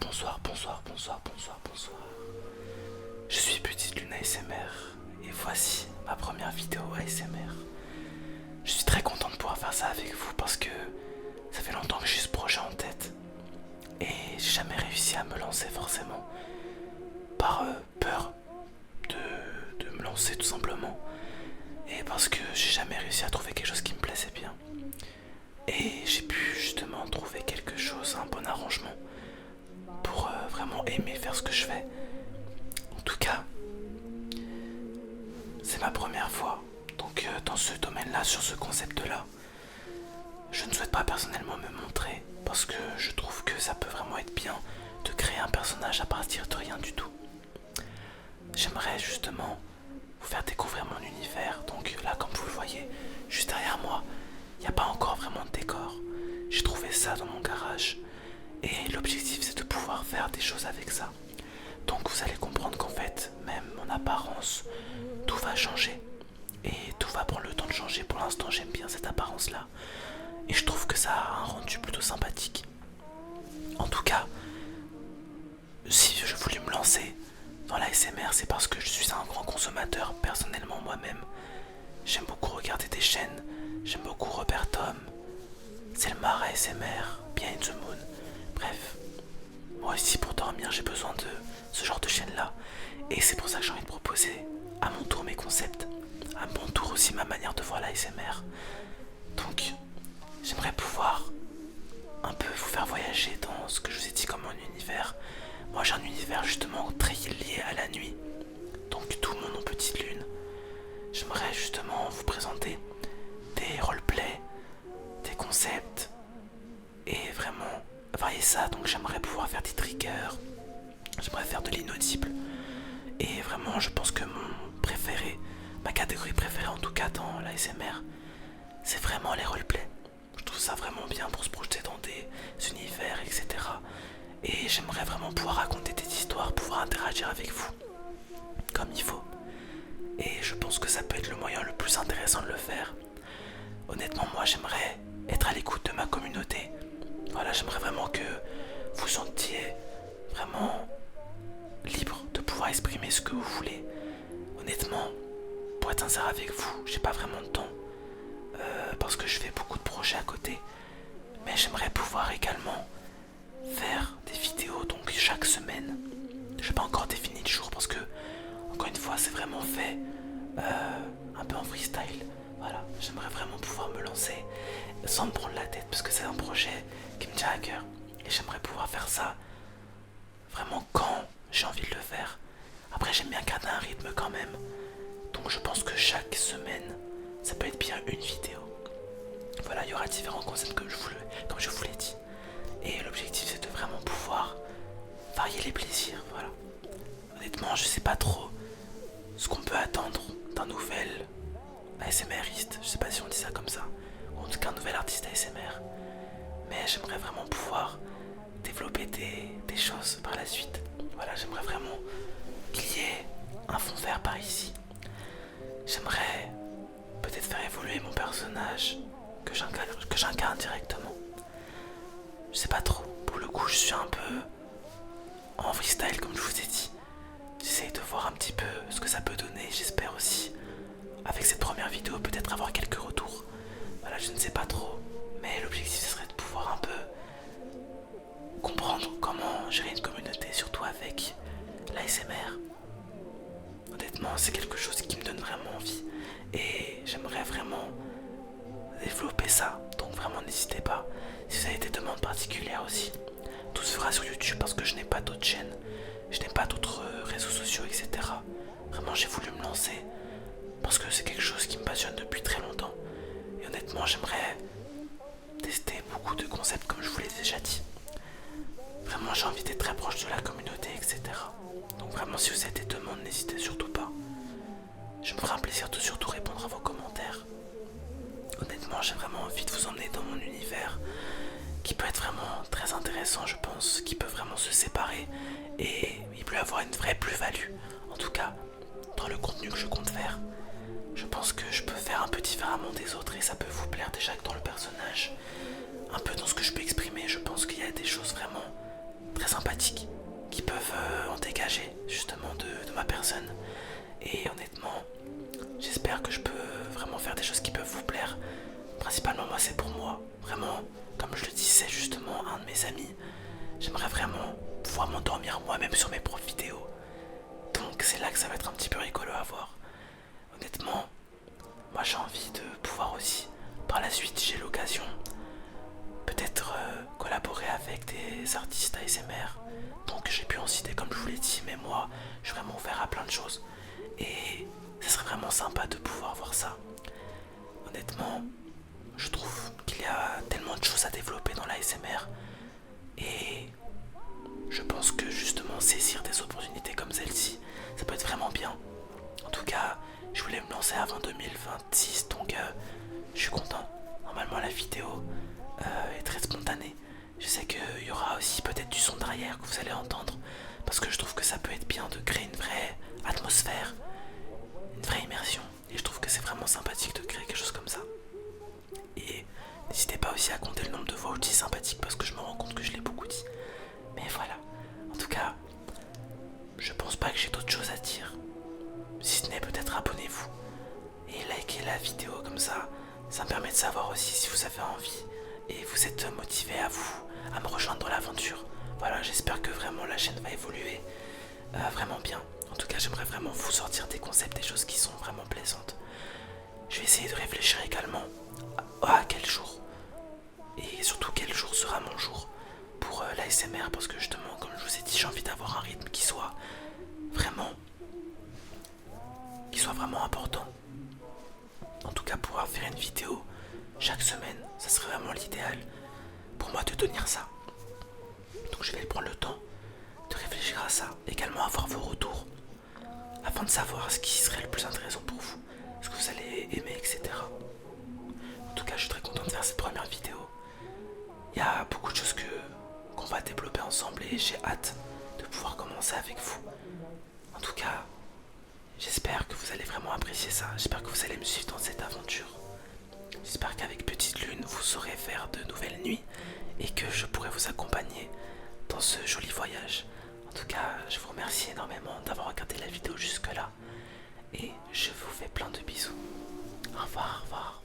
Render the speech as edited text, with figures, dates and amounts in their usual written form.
bonsoir, bonsoir, bonsoir, bonsoir, bonsoir. Je suis Petite Lune ASMR et voici ma première vidéo ASMR. Je suis très content de pouvoir faire ça avec vous parce que ça fait longtemps que j'ai ce projet en tête et j'ai jamais réussi à me lancer forcément par peur de me lancer tout simplement et parce que j'ai jamais réussi à trouver quelque chose qui me plaisait bien. Et j'ai pu justement trouver quelque chose, un bon arrangement pour vraiment aimer faire ce que je fais. En tout cas, c'est ma première fois. Donc dans ce domaine-là, sur ce concept-là, je ne souhaite pas personnellement me montrer parce que je trouve que ça peut vraiment être bien de créer un personnage à partir de rien du tout. J'aimerais justement vous faire découvrir mon univers. Donc là, comme vous le voyez, juste derrière moi, il n'y a pas encore vraiment de décor. J'ai trouvé ça dans mon garage et l'objectif c'est de pouvoir faire des choses avec ça. Donc vous allez comprendre qu'en fait, même mon apparence, tout va changer. Et tout va prendre le temps de changer. Pour l'instant, j'aime bien cette apparence-là. Et je trouve que ça a un rendu plutôt sympathique. En tout cas, si je voulais me lancer dans la SMR, c'est parce que je suis un grand consommateur personnellement moi-même. J'aime beaucoup regarder des chaînes. J'aime beaucoup Robert Tom, Selmar ASMR, Behind the Moon. Bref, moi aussi pour dormir j'ai besoin de ce genre de chaîne-là. Et c'est pour ça que j'ai envie de proposer à mon tour mes concepts, à mon tour aussi ma manière de voir la SMR. Donc j'aimerais pouvoir un peu vous faire voyager dans ce que je vous ai dit comme mon univers. Moi j'ai un univers justement très lié à la nuit. Donc tout mon nom Petite Lune. J'aimerais justement vous présenter des roleplays, des concepts et vraiment varier ça. Donc j'aimerais pouvoir faire des triggers, j'aimerais faire de l'inaudible et vraiment je pense que mon préféré, ma catégorie préférée en tout cas dans l'ASMR, c'est vraiment les roleplays. Je trouve ça vraiment bien pour se projeter dans des univers, etc. Et j'aimerais vraiment pouvoir raconter des histoires, pouvoir interagir avec vous comme il faut. Et je pense que ça peut être le moyen le plus intéressant de le faire. Honnêtement, moi j'aimerais être à l'écoute de ma communauté. Voilà, j'aimerais vraiment que vous sentiez vraiment libre de pouvoir exprimer ce que vous voulez. Honnêtement, pour être sincère avec vous, j'ai pas vraiment de temps parce que je fais beaucoup de projets à côté. Mais j'aimerais pouvoir également faire des vidéos donc chaque semaine. Je n'ai pas encore défini le jour parce que, encore une fois, c'est vraiment fait un peu en freestyle. Voilà, j'aimerais vraiment pouvoir me lancer sans me prendre la tête parce que c'est un projet qui me tient à cœur. Et j'aimerais pouvoir faire ça vraiment quand j'ai envie de le faire. Après, j'aime bien garder un rythme quand même. Donc je pense que chaque semaine, ça peut être bien une vidéo. Voilà, il y aura différents concepts comme je vous l'ai dit. Et l'objectif c'est de vraiment pouvoir varier les plaisirs, voilà. Honnêtement, je sais pas trop ce qu'on peut attendre d'un nouvel ASMRiste, je sais pas si on dit ça comme ça, ou en tout cas un nouvel artiste ASMR. Mais j'aimerais vraiment pouvoir développer des choses par la suite. Voilà, j'aimerais vraiment qu'il y ait un fond vert par ici. J'aimerais peut-être faire évoluer mon personnage que j'incarne directement. Je sais pas trop. Pour le coup, je suis un peu en freestyle comme je vous ai dit. J'essaye de voir un petit peu ce que ça peut donner. J'espère aussi, avec cette première vidéo, peut-être avoir quelques retours. Voilà, je ne sais pas trop. Mais l'objectif, ce serait de pouvoir un peu comprendre comment gérer une communauté, surtout avec l'ASMR. Honnêtement, c'est quelque chose qui me donne vraiment envie. Et j'aimerais vraiment développer ça. Donc vraiment, n'hésitez pas. Si vous avez des demandes particulières aussi, tout se fera sur YouTube parce que je n'ai pas d'autres chaînes, je n'ai pas d'autres réseaux sociaux, etc. Vraiment, j'ai voulu me lancer parce que c'est quelque chose qui me passionne depuis très longtemps. Et honnêtement, j'aimerais tester beaucoup de concepts comme je vous l'ai déjà dit. Vraiment, j'ai envie d'être très proche de la communauté, etc. Donc vraiment, si vous avez des demandes, n'hésitez surtout pas. Je me ferai un plaisir de surtout répondre à vos commentaires. Honnêtement, j'ai vraiment envie de vous emmener dans mon univers qui peut être vraiment très intéressant, je pense, qui peut vraiment se séparer et il peut avoir une vraie plus-value, en tout cas dans le contenu que je compte faire. Je pense que je peux faire un peu différemment des autres et ça peut vous plaire déjà que dans le personnage, un peu dans ce que je peux exprimer. Je pense qu'il y a des choses vraiment très sympathiques qui peuvent en dégager justement de ma personne. Et honnêtement, j'espère que je peux vraiment faire des choses qui peuvent vous plaire. Principalement moi c'est pour moi. Vraiment, comme je le disais justement à un de mes amis, j'aimerais vraiment pouvoir m'endormir moi-même sur mes propres vidéos. Donc c'est là que ça va être un petit peu rigolo à voir. Honnêtement, moi j'ai envie de pouvoir aussi, par la suite j'ai l'occasion, peut-être collaborer avec des artistes ASMR. Donc j'ai pu en citer comme je vous l'ai dit, mais moi je suis vraiment ouvert à plein de choses. Et ce serait vraiment sympa de pouvoir voir ça. Honnêtement, je trouve qu'il y a tellement de choses à développer dans l'ASMR. Et je pense que justement saisir des opportunités comme celle-ci, ça peut être vraiment bien. En tout cas, je voulais me lancer avant 2026, donc je suis content. Normalement la vidéo est très spontanée. Je sais qu'il y aura aussi peut-être du son derrière que vous allez entendre, parce que je trouve que ça peut être bien de créer une vraie atmosphère, une vraie immersion. Et je trouve que c'est vraiment sympathique de créer quelque chose comme ça. Et n'hésitez pas aussi à compter le nombre de fois où je dis sympathique, parce que je me rends compte que je l'ai beaucoup dit. Mais voilà, en tout cas, je pense pas que j'ai d'autres choses à dire. Si ce n'est peut-être abonnez-vous et likez la vidéo comme ça. Ça me permet de savoir aussi si vous avez envie et vous êtes motivé à me rejoindre dans l'aventure. Voilà, j'espère que vraiment la chaîne va évoluer vraiment bien. En tout cas, j'aimerais vraiment vous sortir des concepts, des choses qui sont vraiment plaisantes. Je vais essayer de réfléchir également à quel jour et surtout quel jour sera mon jour pour l'ASMR, parce que justement, comme je vous ai dit, j'ai envie d'avoir un rythme qui soit vraiment important. En tout cas, pouvoir faire une vidéo chaque semaine, ça serait vraiment l'idéal pour moi de tenir ça. Donc je vais prendre le temps de réfléchir à ça, également avoir vos retours, afin de savoir ce qui serait le plus intéressant pour vous, ce que vous allez aimer, etc. En tout cas, je suis très content de faire cette première vidéo. Il y a beaucoup de choses qu'on va développer ensemble et j'ai hâte de pouvoir commencer avec vous. En tout cas, j'espère que vous allez vraiment apprécier ça. J'espère que vous allez me suivre dans cette aventure. J'espère qu'avec Petite Lune, vous saurez faire de nouvelles nuits et que je pourrai vous accompagner dans ce joli voyage. En tout cas, je vous remercie énormément d'avoir regardé la vidéo jusque là et je vous fais plein de bisous. Au revoir, au revoir.